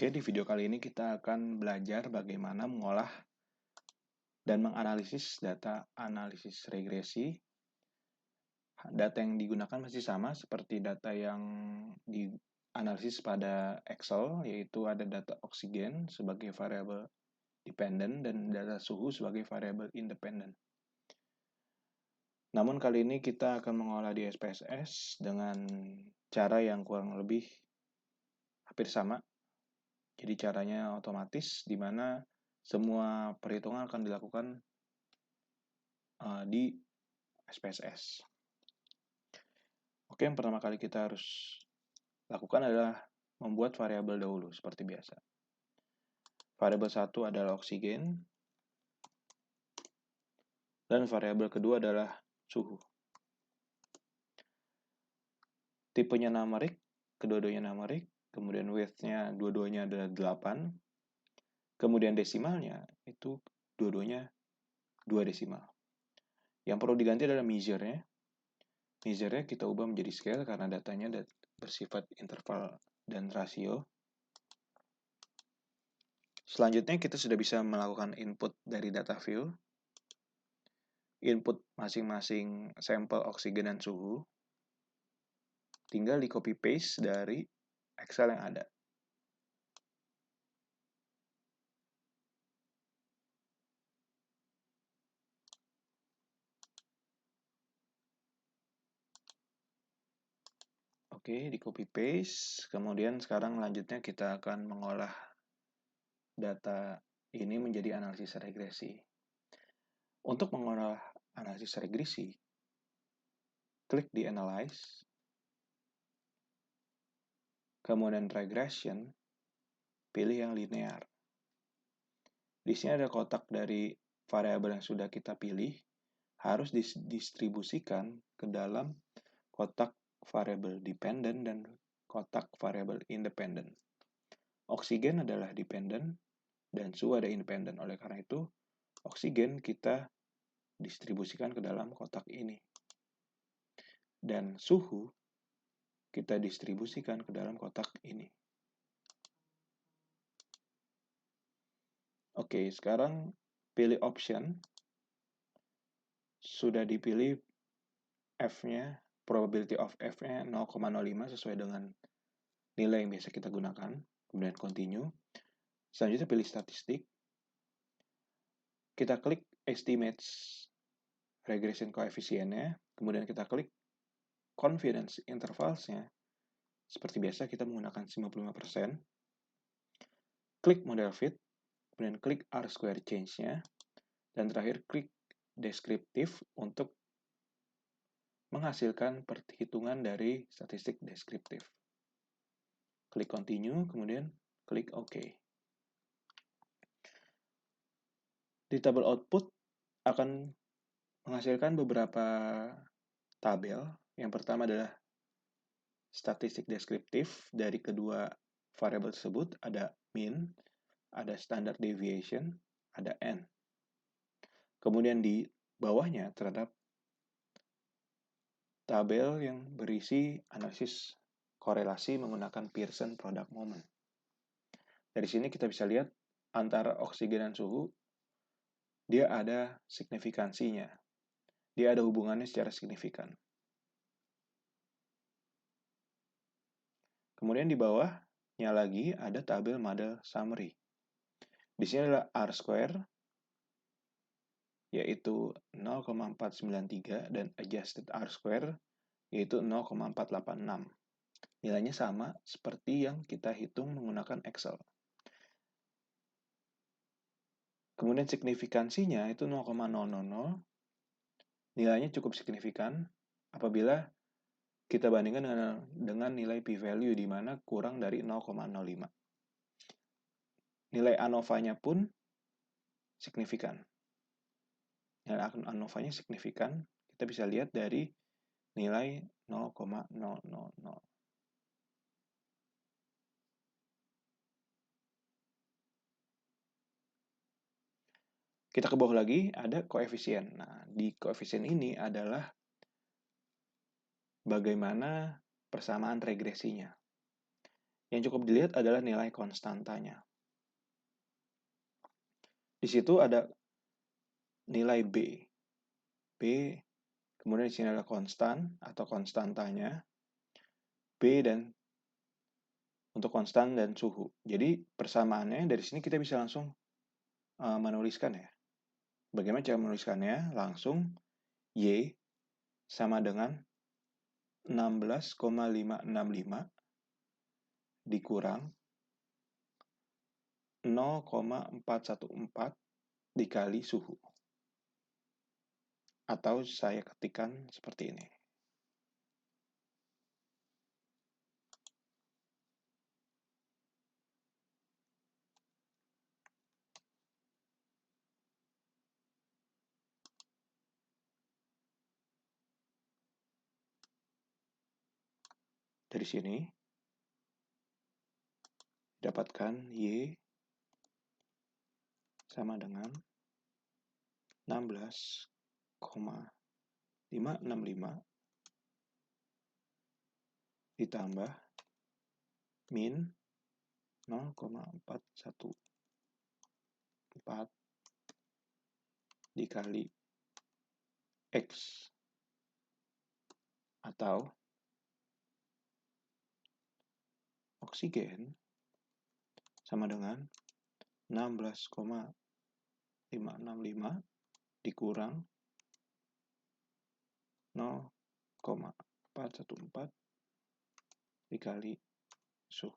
Oke, di video kali ini kita akan belajar bagaimana mengolah dan menganalisis data analisis regresi. Data yang digunakan masih sama seperti data yang dianalisis pada Excel, yaitu ada data oksigen sebagai variabel dependent dan data suhu sebagai variabel independent. Namun kali ini kita akan mengolah di SPSS dengan cara yang kurang lebih hampir sama. Jadi caranya otomatis, di mana semua perhitungan akan dilakukan di SPSS. Oke, yang pertama kali kita harus lakukan adalah membuat variabel dahulu, seperti biasa. Variabel 1 adalah oksigen, dan variabel kedua adalah suhu. Tipenya numerik, kedua-duanya numerik, kemudian width-nya dua-duanya adalah 8, kemudian desimalnya itu dua-duanya 2 desimal. Yang perlu diganti adalah measure-nya. Measure-nya kita ubah menjadi scale karena datanya bersifat interval dan rasio. Selanjutnya kita sudah bisa melakukan input dari data view. Input masing-masing sampel oksigen dan suhu. Tinggal di copy paste dari Excel yang ada. Oke, di copy paste. Kemudian sekarang lanjutnya kita akan mengolah data ini menjadi analisis regresi. Untuk mengolah analisis regresi, klik di Analyze, kemudian Regression, pilih yang linear. Di sini ada kotak dari variabel yang sudah kita pilih, harus didistribusikan ke dalam kotak variabel dependent dan kotak variabel independent. Oksigen adalah dependent dan suhu ada independent. Oleh karena itu, oksigen kita distribusikan ke dalam kotak ini. Dan suhu kita distribusikan ke dalam kotak ini. Oke, sekarang pilih option. Sudah dipilih F-nya, probability of F-nya 0,05 sesuai dengan nilai yang biasa kita gunakan. Kemudian continue. Selanjutnya pilih statistik. Kita klik estimates regression coefficient-nya. Kemudian kita klik confidence intervals-nya. Seperti biasa kita menggunakan 55%. Klik model fit. Kemudian klik R-square change-nya. Dan terakhir klik deskriptif untuk menghasilkan perhitungan dari statistik deskriptif. Klik continue, kemudian klik OK. Di tabel output akan menghasilkan beberapa tabel. Yang pertama adalah statistik deskriptif dari kedua variabel tersebut. Ada mean, ada standard deviation, ada n. Kemudian di bawahnya terhadap tabel yang berisi analisis korelasi menggunakan Pearson product moment. Dari sini kita bisa lihat antara oksigen dan suhu, dia ada signifikansinya. Dia ada hubungannya secara signifikan. Kemudian di bawahnya lagi ada tabel model summary. Di sini adalah R-square, yaitu 0,493, dan adjusted R-square, yaitu 0,486. Nilainya sama seperti yang kita hitung menggunakan Excel. Kemudian signifikansinya itu 0,000. Nilainya cukup signifikan apabila kita bandingkan dengan nilai p-value di mana kurang dari 0,05. Nilai ANOVA-nya pun signifikan. Nilai ANOVA-nya signifikan, kita bisa lihat dari nilai 0,000. Kita ke bawah lagi, ada koefisien. Nah, di koefisien ini adalah bagaimana persamaan regresinya. Yang cukup dilihat adalah nilai konstantanya. Di situ ada nilai B. Kemudian di sini ada konstan atau konstantanya. B dan untuk konstan dan suhu. Jadi persamaannya dari sini kita bisa langsung menuliskan ya. Bagaimana cara menuliskannya? Langsung Y sama dengan 16,565 dikurang 0,414 dikali suhu. Atau saya ketikkan seperti ini. Dari sini dapatkan Y sama dengan 16,565 ditambah min 0,414 dikali X atau oksigen sama dengan 16,565 dikurang 0,414 dikali suhu.